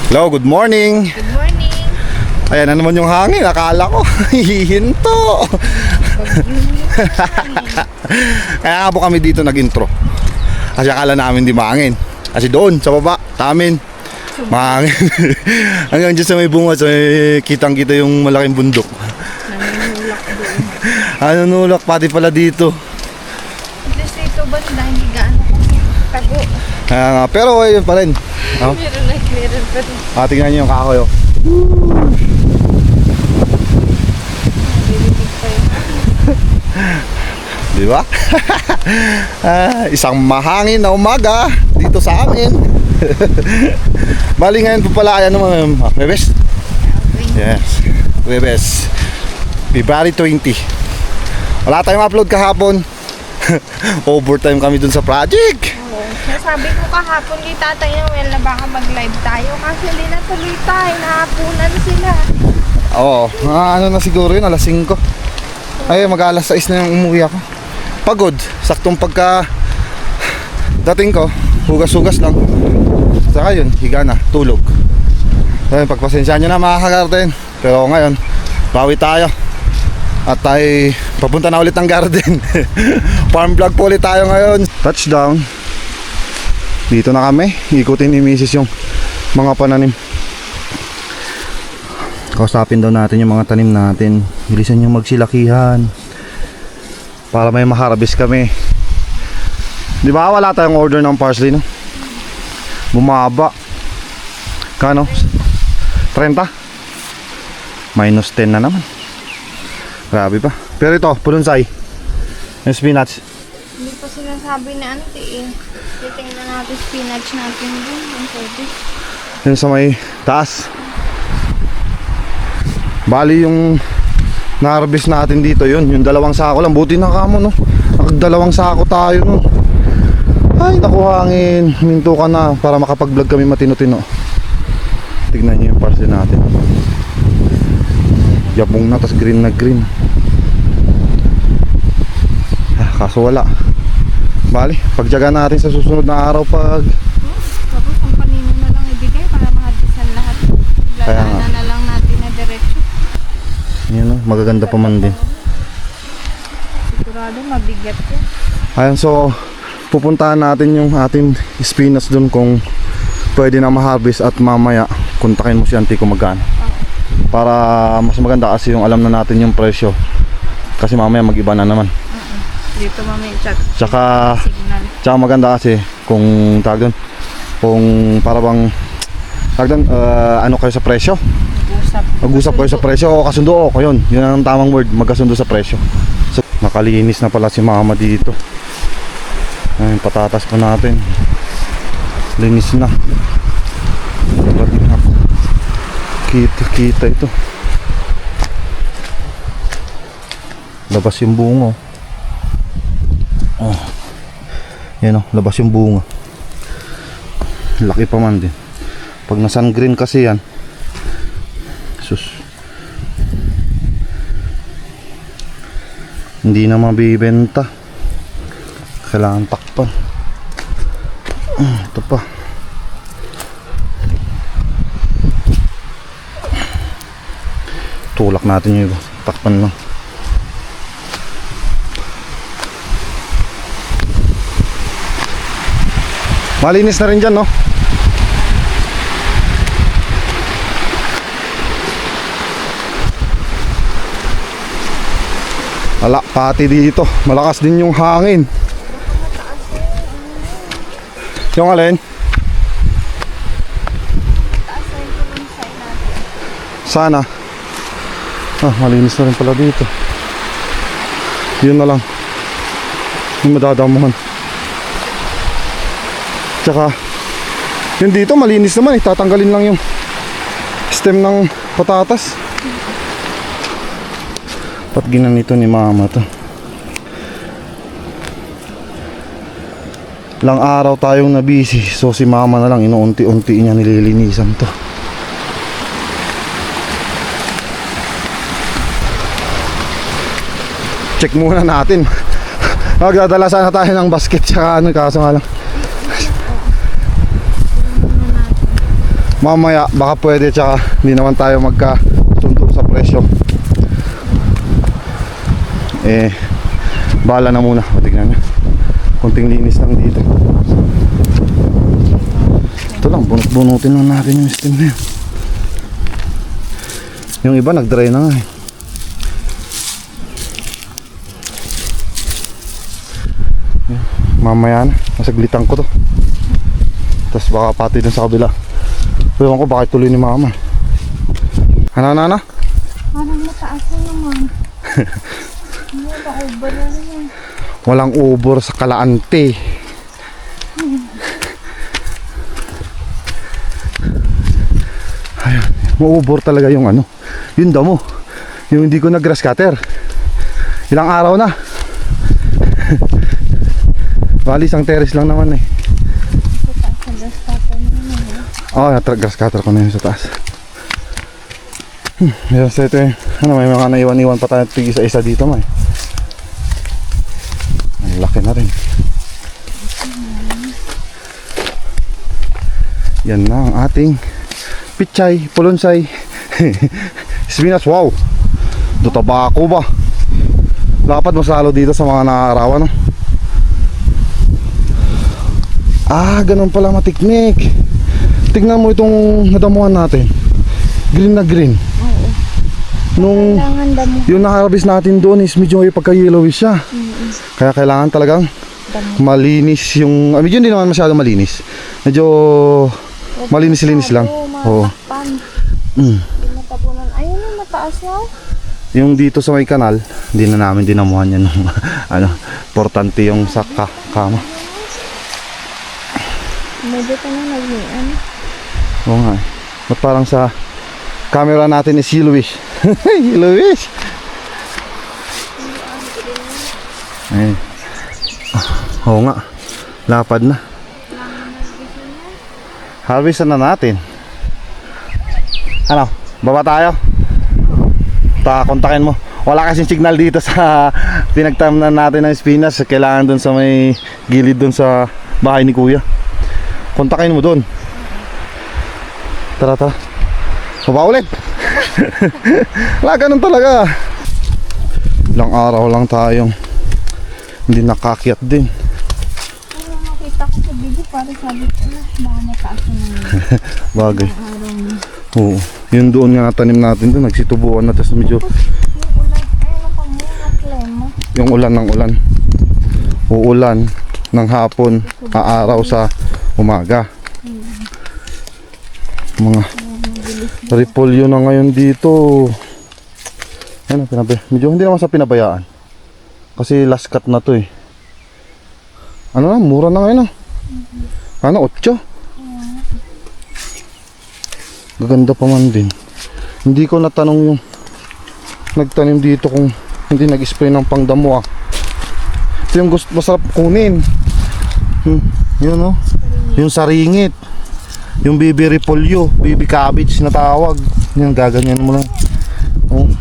Hello, good morning. Good morning. Ayan na naman yung hangin. Akala ko, hihinto. Kaya nga po kami dito nag-intro. Kasi akala namin di mahangin. Kasi doon, sa baba, tamin, mahangin. Hanggang dyan sa may bunga, sa may kitang-kita yung malaking bundok. Nanunulak doon. Nulak pati pala dito. At least ito ba hindi gaano kami tago. Kaya nga, pero ayun pa rin. Oh. Meron pa rin. Tingnan nyo yung kahoy. Oh. Nalilinig pa yun. Di ba? Isang mahangin na umaga dito sa amin. Bali ngayon po pala ay ano mga Webes? Yes, Webes. February 20. Wala tayong upload kahapon. Overtime kami dun sa project. Oo. Nasabi ko kahapon ni Tatay Noel na baka mag-live tayo kasi hindi natuloy tayo. Nahapunan sila. Oo, ano na siguro yun, alas 5. Ay, mag-alas 6 na yung umuwi ako. Pagod, saktong pagka dating ko, hugas-hugas lang. Saka yun, higa na, tulog. Ayun, pagpasensya nyo na mga kagarden. Pero ngayon, bawi tayo. At tayo papunta na ulit ng garden. Farm vlog po ulit tayo ngayon. Touchdown. Dito na kami, ikutin ni Mrs. yung mga pananim. Kausapin daw natin yung mga tanim natin. Bilisan yung magsilakihan para may maharvest kami. Di ba wala tayong order ng parsley, no? Bumaba. Kano? 30? Minus 10 na naman. Grabe pa. Pero ito, pulunsay. Yung spinach. Hindi pa sinasabi na eh. Titingnan natin spinach natin dun. Ang pwede. Yung sa may taas. Bali yung na-harvest natin dito yun. Yung 2 sako lang. Buti na kamo, no? Nakag 2 sako tayo, no? Ay, naku hangin. Minto ka na para makapag-vlog kami matino-tino. Tignan nyo yung parsley natin. Yabong na, tas green na green. Kaso wala. Bali, pagtyagaan natin sa susunod na araw pag Tapos ang kanino na lang ibigay para maharbisan lahat. Kaya nga. Lalana na lang natin na diretsyo. yun, no? Magaganda pa man din. Sigurado mabigat yan. Ayun, so pupuntahan natin yung ating spinach dun kung pwede na ma-harvest at mamaya kontakin mo si auntie kung magkano. Para mas maganda kasi yung alam na natin yung presyo. Kasi mamaya mag-iba na naman. Dito mami chat. Tsaka Signal. maganda kasi kung tawag doon, kung para bang tawag doon, ano kayo sa presyo? Mag-usap kayo sa presyo o kasundo ko yun. Yun ang tamang word, magkasundo sa presyo. So, nakalinis na pala si mama dito. Ayun, patatas pa natin. Linis na. Kita ito. Labas yung bunga. Oh. Yan, oh, labas yung bunga. Laki pa man din. Pag na sun green kasi yan, sus, hindi na mabibenta. Kailangan takpan. Ito pa. Tulak natin yung takpan na. Malinis na rin dyan, no? Wala, pati dito malakas din yung hangin. Yung alin? Taas na yung pulunsay natin. Sana. Malinis na rin pala dito. Yun na lang yung madadamuhan. Tsaka yun dito malinis naman, tatanggalin lang yung stem ng patatas. Pat ginanito ni mama to. Lang araw tayong na busy, so si mama na lang inuunti-unti niya nililinisan to. Check muna natin. Magdadala sana tayo ng basket tsaka ano, kaso nga lang mamaya baka pwede, tsaka hindi naman tayo magkasundo sa presyo. Bahala na muna. O, tignan nyo, konting linis lang dito. Ito lang, bunot-bunutin lang natin yung steam na yun. Yung iba nag-dry na nga eh. Mamaya na, masaglitan ko to. Tapos baka pati dun sa kabila. Ewan ko bakit tuloy ni mama. Ano? Parang mataas na naman. Ano ba, over na naman. Walang ubor sa Kalaante. Ayun, maubor talaga yung ano, yung damo. Yung hindi ko na grass cutter. Ilang araw na. Bali, isang terrace lang naman eh. Oh, grass cutter ko na yun sa taas. Yes, ito eh. Ano, may mga naiwan-iwan pa tayo tig isa-isa dito, may. Ang laki na rin. Yan na ang ating pichay, pulonsay. Spinach, wow. Tabako ba? Dapat masalo dito sa mga nakakarawan, no? Ganun pala matiknik. Tignan mo itong nadamuhan natin. Green na green. Oo. Nung yung nakaharvest natin doon is medyo pagka-yellowish siya. Kaya kailangan talagang malinis yung... medyo hindi naman masyado malinis. Medyo malinis-linis lang. Oo. Pinatabunan. Ayun na, mataas na. Yung dito sa may kanal, hindi na namin dinamuhan yan. Ano, importante yung sa kama. Medyo ka na nagnian. Oo nga eh. Ba't parang sa camera natin is yellowish. Yellowish. Ayun. Oo nga. Lapad na. Harvestan na natin. Ano? Baba tayo? Kontakin mo. Wala kasing signal dito sa pinagtamnan natin ng spinach. Kailangan dun sa may gilid dun sa bahay ni kuya. Kontakin mo dun. Tara. Baba ulit. Wala, ganun talaga. Ilang araw lang tayong hindi nakakyat din. Ano nakita ko sa video, para sabi ko na, baka mataas na naman. Bagay. Araw na. Oo. Yun doon nga tanim natin doon. Nagsitubuan na. Tapos medyo Yung ulan, ayun pa muna, klema. yung ulan ng ulan. Uulan ng hapon, aaraw sa umaga. Mga repolyo na ngayon dito. Ano, medyo hindi naman sa pinabayaan. Kasi last cut na to eh. Ano na, mura na ngayon ah. Ano, 8? Gaganda pa man din. Hindi ko natanong yung nagtanim dito kung hindi nag-spray ng pangdamo ah. Ito yung gusto, masarap kunin. Yun oh. Yung saringit. Yung baby repolyo, baby cabbage na tawag. Yan, gaganyan mo lang. Oh.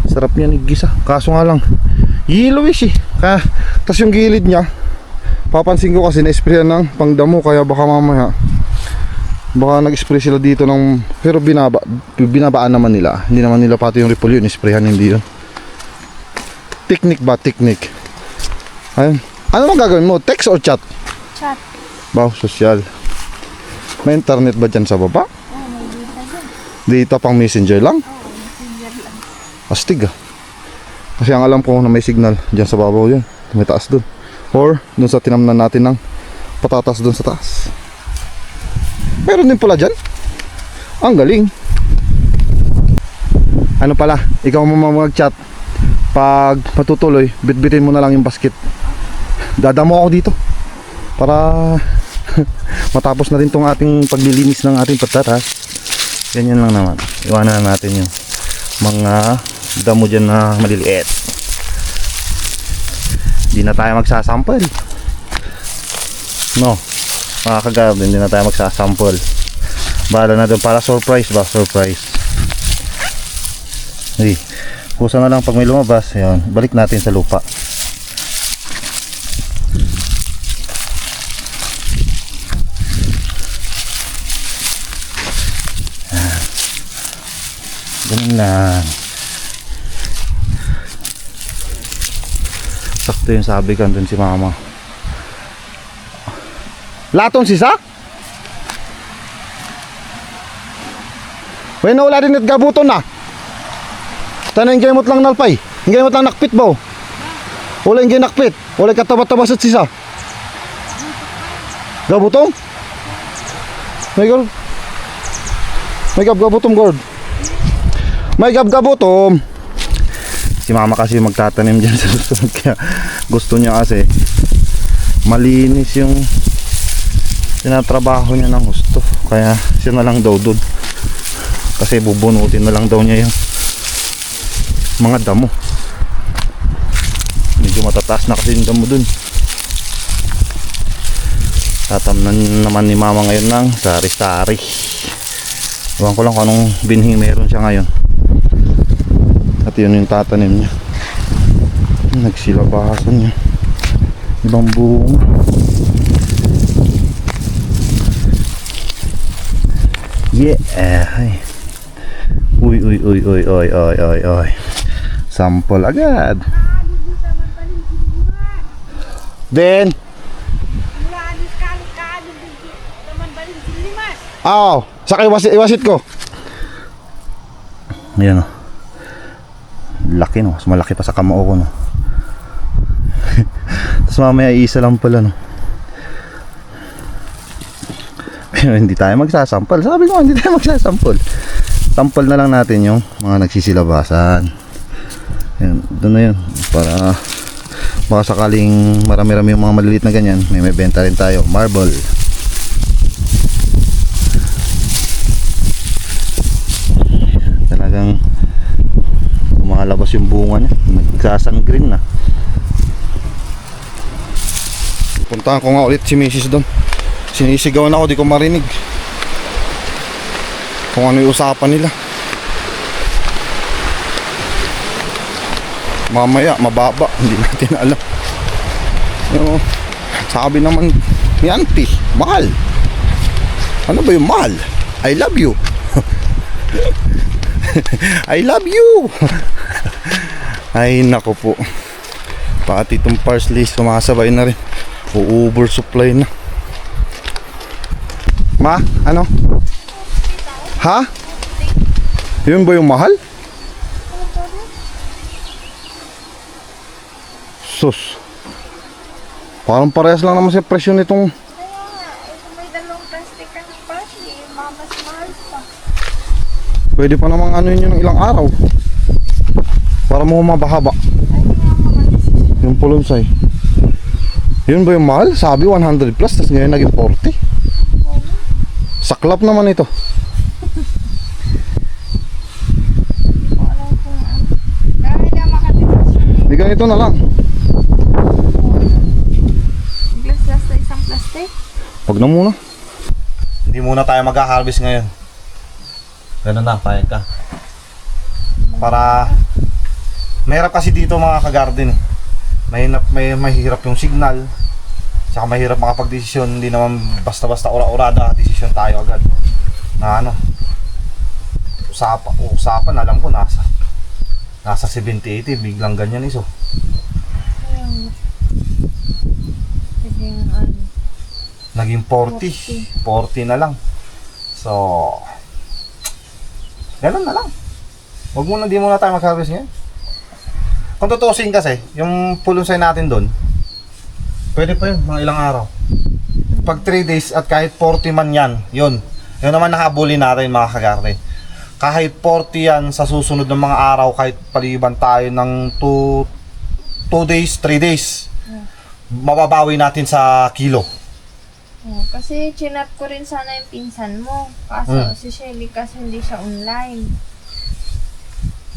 Sarap yan igisa. Kaso nga lang, yellowish eh. Tapos yung gilid niya, papansin ko kasi na-sprayan ng pangdamo. Kaya baka mamaya, baka nag-spray sila dito ng... Pero binabaan naman nila. Hindi naman nila pati yung repolyo, nisprayan hindi yun. Technique ba? Technique. Ayun. Ano bang gagawin mo? Text or chat? Chat. Wow, social. May internet ba dyan sa baba? May data dyan. Dito pang messenger lang? Messenger lang. Astig ah. Kasi ang alam ko na may signal dyan sa babaw yun. May taas dun. Or dun sa tinamnan natin ng patatas dun sa taas. Meron din pala dyan. Ang galing. Ano pala, ikaw mo mag-chat. Pag matutuloy, bitbitin mo na lang yung basket. Dadamo ako dito para matapos na rin tong ating paglilinis ng ating patatas. Ganyan lang naman. Iwanan na natin yung mga damo dyan na maliliit. Hindi na tayo magsasample. No, mga kagawin, hindi na tayo magsasample. Bahala na doon para surprise ba? Surprise. Hey, kusa na lang pag may lumabas. Ayan, balik natin sa lupa. Ganun lang. Sakto yung sabi kan dun si mama. Laton sisa? When wala din at gabuton na. Tanan kayo lang nalpay. Hingay mo lang nakpit ba? Wala yung nakpit. Wala katabat-tabas at sisa. Gabutom? May girl. May gabutom gourd. May gabutom. Si mama kasi magtatanim dyan sa susunod. Kaya gusto niya kasi malinis yung tinatrabaho niya ng gusto. Kaya siya na lang daw doon. Kasi bubunutin na lang daw niya yung mga damo. Medyo matataas na kasi yung damo dun. Tatamnan naman ni mama ngayon ng sari-sari. Ewan ko lang kung anong binhing meron siya ngayon. At yun yung tatanim niya. Nagsilabasan niya ibang bunga. Yeah. Uy. Sample agad. Then sakay iwasit ko. Ayan o. Laki no. Mas malaki pa sa kamao ko no. Tapos mamaya isa lang pala no. Pero hindi tayo magsasampal. Sabi ko hindi tayo magsasampal. Sample na lang natin yung mga nagsisilabasan. Ayan, doon na yun. Para baka sakaling marami-rami yung mga maliliit na ganyan, may benta rin tayo. Marble. Talagang lumalabas yung bunga niya. Nagsasan green na. Puntahan ko nga ulit si Mrs. doon. Sinisigawan ako, di ko marinig kung ano yung usapan nila. Mamaya mababa, hindi natin alam. Yung, sabi naman ni auntie, mahal. Ano ba yung mahal? I love you. I love you. Ay nako po. Pati itong parsley sumasabay na rin. Oversupply na. Ma, ano? Ha? Yun ba yung mahal? Sus. Parang parehas lang naman sa presyo nitong. Kaya nga, kung may dalawang plastic ka ng parsley, mas mahal pa. Pwede pa namang ano yun yung ilang araw. Para mo mabahaba. Ay, kaya makadesisyon. Yung pulunsay. Yun ba yung mahal? Sabi 100 plus, tapos ngayon naging 40. Saklap naman ito. Alam kung ano. Kaya hindi ako makadesisyon. Di ganito na lang. Glass sa isang plastic. Huwag na muna. Hindi muna tayo mag-harvest ngayon. Ganun na, payag ka. Para mahirap kasi dito mga ka-garden. Mahirap yung signal. Tsaka mahirap makapag-desisyon. Hindi naman basta-basta ora-orada desisyon tayo agad. Na ano, usapan alam ko nasa 70-80, biglang ganyan iso. Ayun. Sige nga ano. Naging 40 na lang. So ganun na lang. Huwag muna, di muna tayo mag-harvest ngayon. Kung tutusin kasi, yung pulunsay natin doon, pwede pa yun, mga ilang araw. Pag 3 days at kahit 40 man yan, yun naman nakabuli natin mga kagarne. Kahit 40 yan sa susunod ng mga araw, kahit paliban tayo ng 2 days, 3 days, mababawi natin sa kilo. Oh, kasi chinat ko rin sana yung pinsan mo. Kaso si Shelly kasi hindi siya online.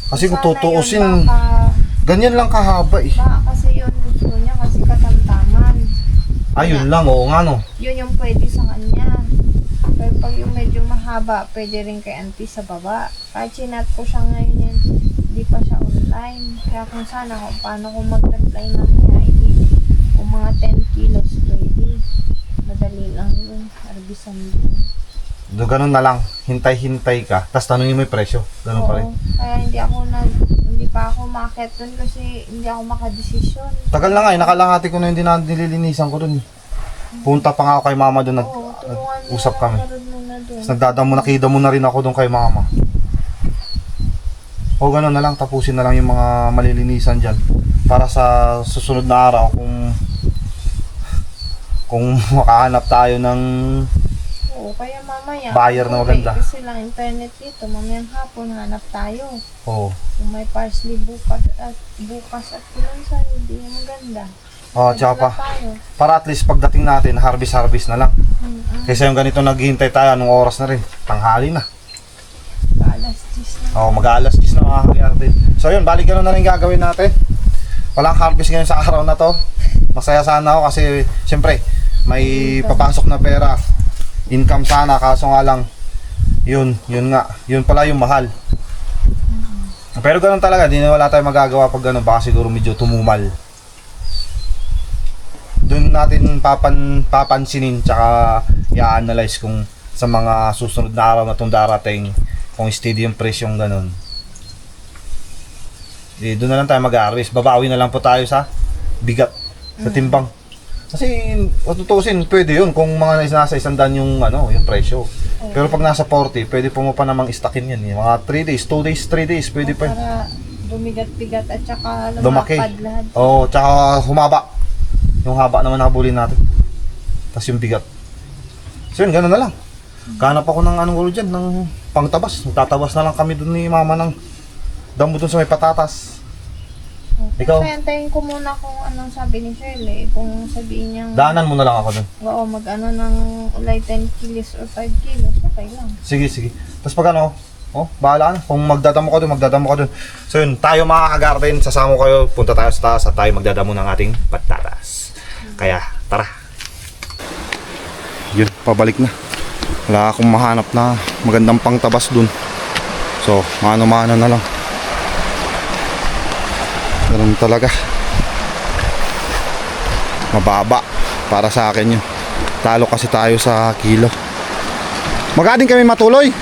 Kasi kung Sana tutuusin, yun, baka ganyan lang kahaba eh. kasi yun gusto niya kasi katamtaman. Ayun lang, oo nga no. Yun yung pwede sa kanya. Pero pag yung medyo mahaba, pwede rin kay auntie sa baba. Kahit chinat ko siya ngayon yan, hindi pa siya online. Kaya kung sana kung paano ko mag-reply mamaya, kung mga 10 kilos pwede. Madali lang yun, harbisan yun. Do ganun na lang. Hintay-hintay ka. Tapos tanungin mo yung presyo. Ganun pa rin. Oo, kaya hindi pa ako makakit dun kasi hindi ako makadesisyon. Tagal na nga eh. Nakalangati ko na yung nililinisan ko dun. Punta pa nga ako kay mama dun. Oo, tulungan mo Nag-usap kami. muna dun. Tapos nakida mo na rin ako dun kay mama. O ganun na lang. Tapusin na lang yung mga malilinisan dyan. Para sa susunod na araw kung makahanap tayo ng Oo, kaya mamaya. buyer na maganda. Kasi lang internet dito, mamayang hapon hanap tayo. Oo. Kung may parsley bukas at pinansan, hindi maganda. Tsaka pa. Tayo. Para at least pagdating natin, harvest na lang. Mm-mm. Kaysa yung ganito naghihintay tayo, anong oras na rin? Tanghali na. Alas 10 na. Mag-aalas 10 na mga kagarden. So yun, balik ganun na rin gagawin natin. Walang harvest ngayon sa araw na to. Masaya sana ako kasi siyempre may papasok na pera. Income sana, kaso nga lang yun pala yung mahal. Pero ganun talaga, di na wala tayong magagawa pag ganun, baka siguro medyo tumumal. Doon natin papansinin tsaka i-analyze kung sa mga susunod na araw na itong darating kung steady yung presyong ganun. Doon na lang tayo mag-harvest. Babawi na lang po tayo sa bigat, sa timbang. Kasi tutusin, pwede yun kung mga nasa 100 yung yung presyo. Pero pag nasa 40, pwede po mo pa namang istakin yan. Mga 3 days, 2 days, 3 days, pwede pa. Para bumigat-bigat at saka Lumaki. lumapad lahat. Tsaka humaba. Yung haba naman nakabulin natin. Tapos yung bigat. So yun, gano'n na lang. Kahanap ako ng dyan, ng pangtabas. Tatabas na lang kami dun ni mama ng damo dun sa may patatas. Ikaw? Kasi antayin ko muna kung anong sabi ni Shirley. Kung sabihin niyang Daanan mo na lang ako dun. ng ulay 10 kilos or 5 kilos, okay lang. Sige. Tapos pag bahala na. Kung magdadamo ka dun. So yun, tayo mga kagarden, sasama ko kayo, punta tayo sa taas at tayo magdadamo ng ating patatas. Kaya, tara. Yun, pabalik na. Wala akong mahanap na magandang pangtabas dun. So, mano-mano na lang. Ganun talaga. Mababa para sa akin yun. Talo kasi tayo sa kilo. Magading kami matuloy.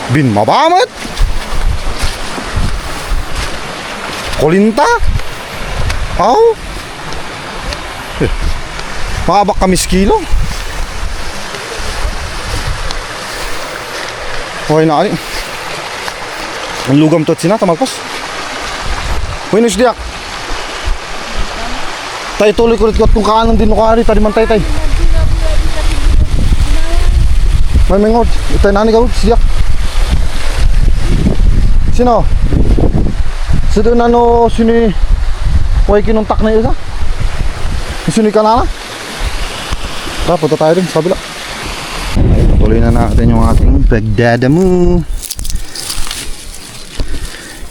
Bin mabamat. Kulinta. Makabak kami skilo. Okay na kali. Ang lugam to at sinata magpas. Uy, nusdiak. Tay tuloy kulit ko at kung kaanan din ko hari. Tadi man tay. May mengod. Itay nani ka siyak. Sino? Sino na sini. Huwag kinuntak na isa. Sini ka na. Tara, punta tayo rin sa kabila. Tuloy na natin yung ating pagdadamo.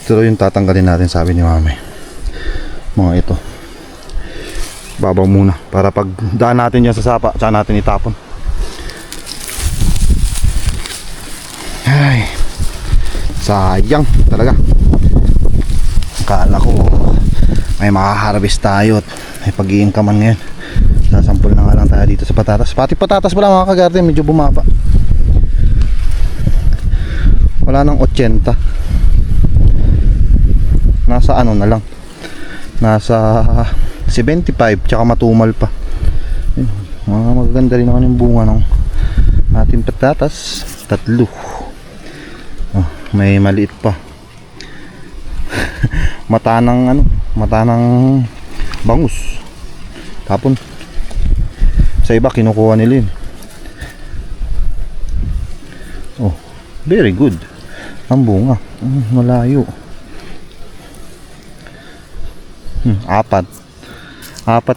Ito yung tatanggalin natin, sabi ni mami. Mga ito. Babaw muna para pag daan natin yan sa sapa, tsaka natin itapon. Ay, sayang talaga. Akala ko may makaharvest tayo at may pag-iingkaman ngayon. Sasampol na nga lang tayo dito sa patatas. Pati patatas pala mga kagarden, medyo bumaba. Wala nang 80. Nasa na lang. Nasa 75 tsaka matumal pa. Mga magaganda rin naman yung bunga ng ating patatas. 3. May maliit pa. Mata ng bangus. Tapon. Sa iba kinukuha nila yun. Very good. Ang bunga. Malayo. 4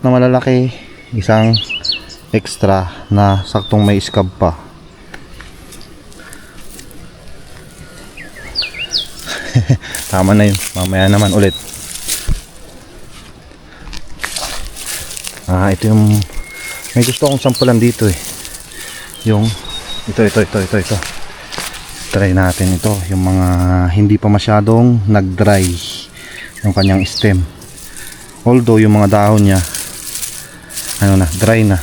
na malalaki, isang extra na saktong may scab pa. Tama na yun, mamaya naman ulit. Ito yung may gusto akong sampulan dito yung ito. Try natin ito, yung mga hindi pa masyadong nag-dry yung kanyang stem. Although yung mga dahon niya dry na.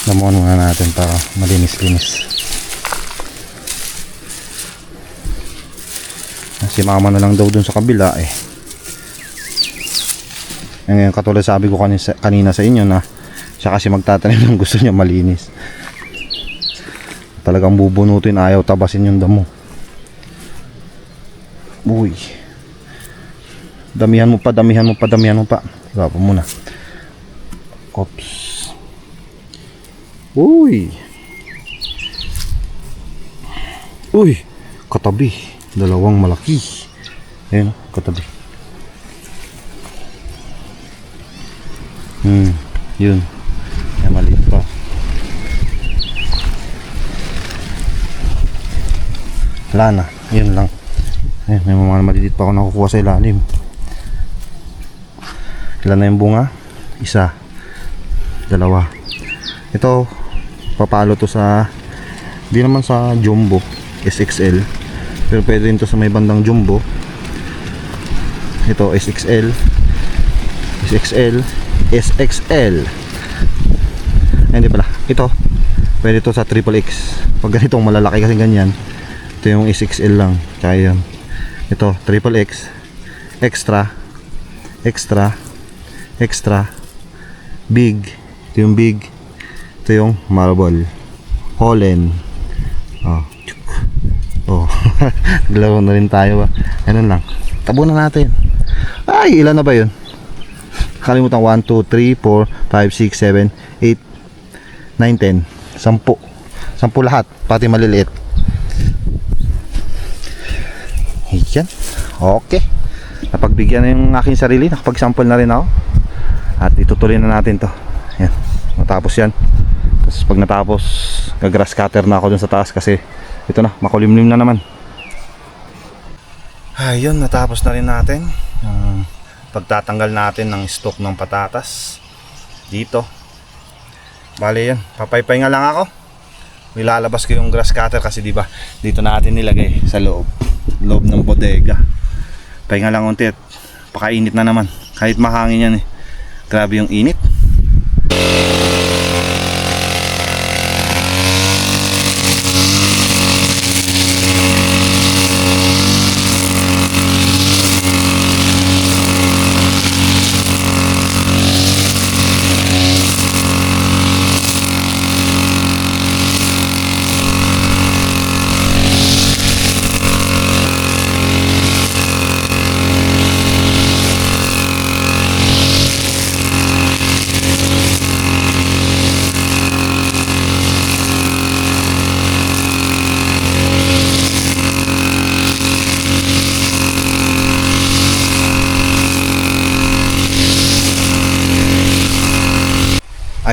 Damuhan muna natin para malinis-linis. Si mama na lang daw dun sa kabila eh. Ngayon katulad sabi ko kanina sa inyo na siya kasi magtatanim ng gusto niya malinis. Talagang bubunutin, ayaw tabasin yung damo. Uy. Damihan mo pa. Iba pa muna. Oops. Uy. Katabi. Dalawang malaki. Ayun, katabi. Yun. Yan, maliit pa. Wala na. Yun lang. Ayun, may mga maliliit pa ako nakukuha sa ilalim. Ilan na yung bunga? Isa. Dalawa. Ito, papalo to sa, di naman sa jumbo, SXL. Pero pwede rin to sa may bandang jumbo. Ito, SXL. Ay, hindi pala. Ito, pwede to sa triple X. Pag ganitong malalaki kasi ganyan, ito yung SXL lang. Kaya yun. Ito, triple X. Extra. Big. Ito yung big. Ito yung marble. Holland. Naglaro na rin tayo ba? Ganun lang. Tabunan natin. Ay, ilan na ba yun? Kalimutan. 1, 2, 3, 4, 5, 6, 7, 8, 9, 10. 10 lahat. Pati maliliit. Yan. Okay. Napagbigyan na yung aking sarili. Nakapag-sample na rin ako. At itutuloy na natin to. Yan. Matapos yan. Tapos pag natapos, grass cutter na ako dun sa taas kasi ito na, makulimlim na naman. Ayun, natapos na rin natin yung pagtatanggal natin ng stock ng patatas dito. Bale yan, papaypay nga lang ako. Nilalabas ko yung grass cutter kasi diba dito natin nilagay sa loob ng bodega. Pahinga lang unti at pakainit na naman. Kahit mahangin yan eh. Grabe yung init.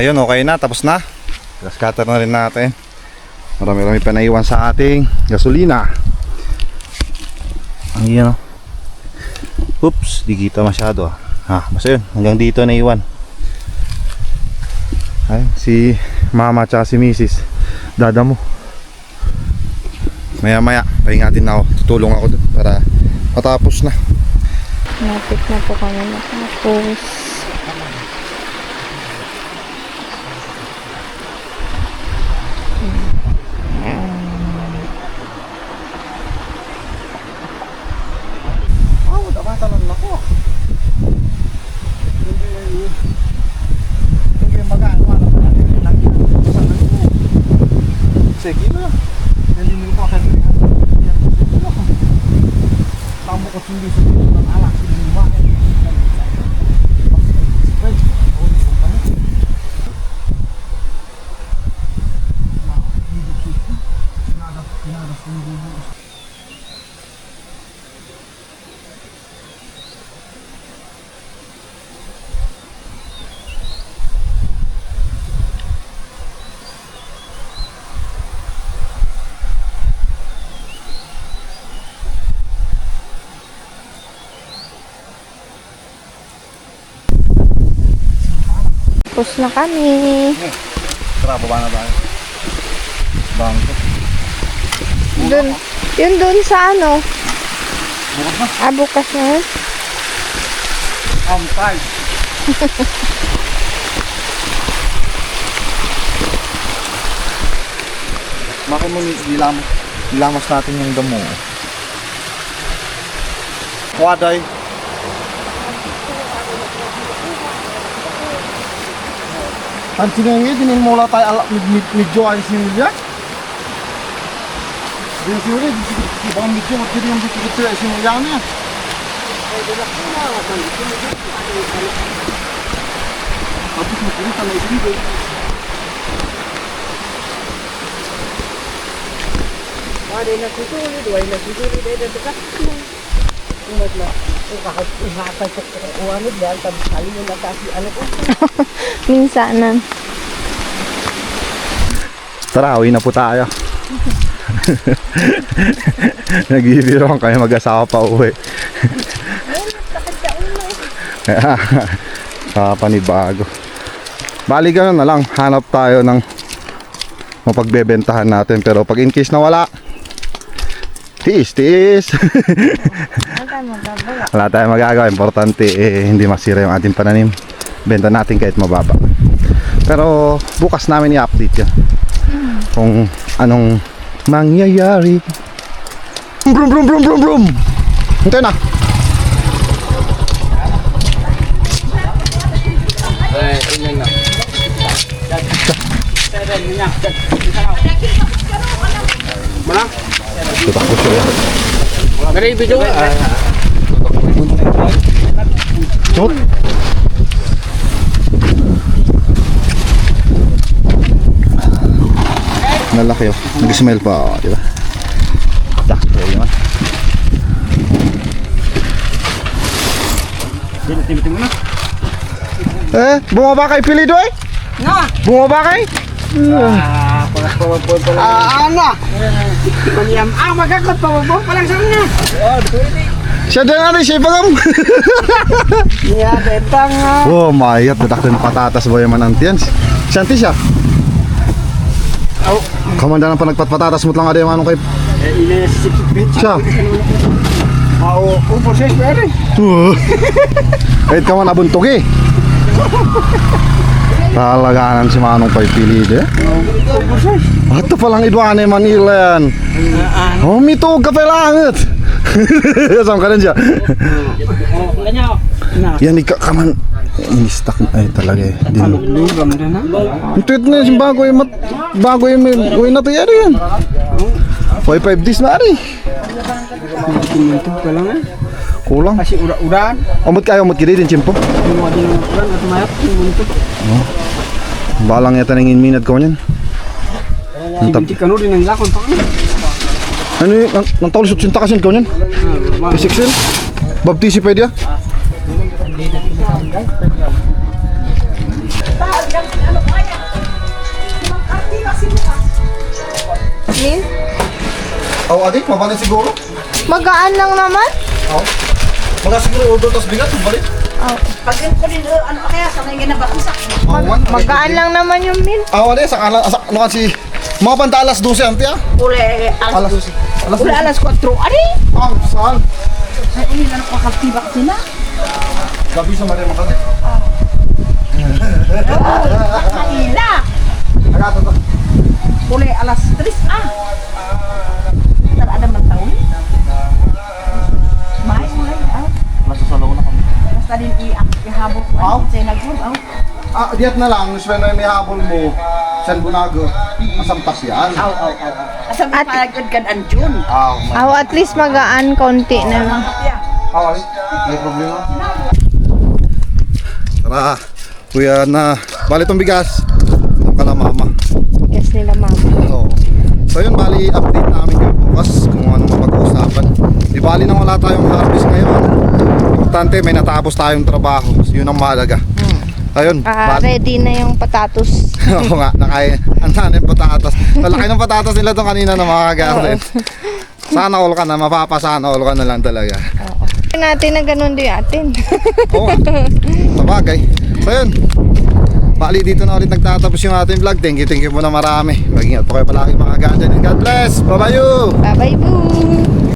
Ayun, okay na, tapos na. Grass cutter na rin natin. Marami-rami pa naiwan sa ating gasolina. Ang yun, oops, di kita masyado. Basta yun, hanggang dito naiwan. Ay, si mama at si misis dada mo. Maya maya, pahingatin na ako. Tutulong ako dun para matapos na. Napit na po kami matapos. Talon ako. Hindi magaan ko lagi sige na. Nalinin ko kasi tamo ko hindi sa ng alak lima. Tapos na kami. Tara, baba na tayo. Bangko. Yun dun sa ano? Bukas na. Bukas na yun? I'm tired. Bakit mo nilamas natin yung damo? Waday. Ang sinungi, dinin mo tayo alak medyo ayos nila. Dinin siya ulit, baka medyo matiri yung bitu-bitu ayos nila niya. Tapos matiri sa naibigay. Ada na susulit, wala na susulit, ay dekat mo. Umat na, ihapay ko uwanod yan, tapos kali mo na kasi ano ko. Minsanan. Tara, uwi na po tayo. Nagbibiroan kayo mag-asawa pa uwi. Panibago. Bali ganun na lang, hanap tayo ng mapagbebentahan natin. Pero pag in case na wala, tiis. Wala tayong magagawa. Importante hindi masira yung ating pananim. Benta natin kahit mababa. Pero bukas namin i-update yan kung anong mangyayari. Brum. Hintay na. Tutakbo siya yan. May video Chot. Nalaki oh. Nag-smell pa oh, di ba? Takbo yun. Timitim mo na. Bumaba kay Pilido eh? Na! Bumaba kay? Ano? Maniyam. Magkakot pa mo pa lang sa kanya. Siya din natin, siya ipagam. Iya, betang. Oh my god, dadaktan patatas ba yung manantiyan? Shanti siya? Kamanda ng panagpatpatatas mo lang ada yung anong kay... Siya? Proses pwede. Kahit ka man nabuntog eh. Talaganan si Manong kay Pilid eh. Ato palang idwane Manila yan. Oh, mitog ka pa langit. Sama ka rin siya. Yan kaman. Ini-stack ay talaga eh. Lugam na na. Ito na yung bago yung gawin na to yan. 5 days na rin. Timinto pa lang eh. Kulang. Kasi ura-uraan. Umot kayo, umot kiri din chimpo. Yung mga dinukuran at mayap. Timinto. Balang yata nangin minad ko niyan. Timinti ka no din ang lakon pa kami. Ano yun? Nang tawal sutsin takasin ko niyan? Isiksin? Baptisi pa dia? Min? Oh, adik, mabalik siguro. Magaan lang naman. Oh. Mga siguro order tas bigat, balik. Pag ko din ano kaya sa mga ginabatusak. Magaan lang naman yung min. Awa sa ano kasi mga panta alas 12 anti ah. Ule alas 12. Ule alas 4. Ari. Saan? Ay ini na nakakatibak sila. Gabi sa Maria Makati. Kaila. Agata to. Ule alas 3 Tara ada man taon. May Nasa salaw na kami. basta din ihabol ko. Aw. Say nagmum aw. Diat na lang, when may habol mo, San Bunago, masampas yan. Aw. Asa mo palagad kan anjun. Oh, at least magaan konti na lang. Ay, may problema. Tara, kuya na. Bali itong bigas. Ang kala mama. Yes nila mama. Oo. So yun, bali update namin kayo bukas kung anong mapag-uusapan. Di bali nang wala tayong harvest ngayon. Importante, may natapos tayong trabaho. Yun ang mahalaga. Ayun, Ready na yung patatos. Oo nga, ang nanin patatas. Malaki ng patatas nila doon kanina na mga garden. Sana all ka na, mapapasana all ka na lang talaga. Natin na ganun din atin. Oo nga, sabagay. So yun, bali dito na ulit nagtatapos yung ating vlog. Thank you po na marami. Mag-ingat po kayo palagi mga garden. God bless! Bye-bye! Bye-bye boo!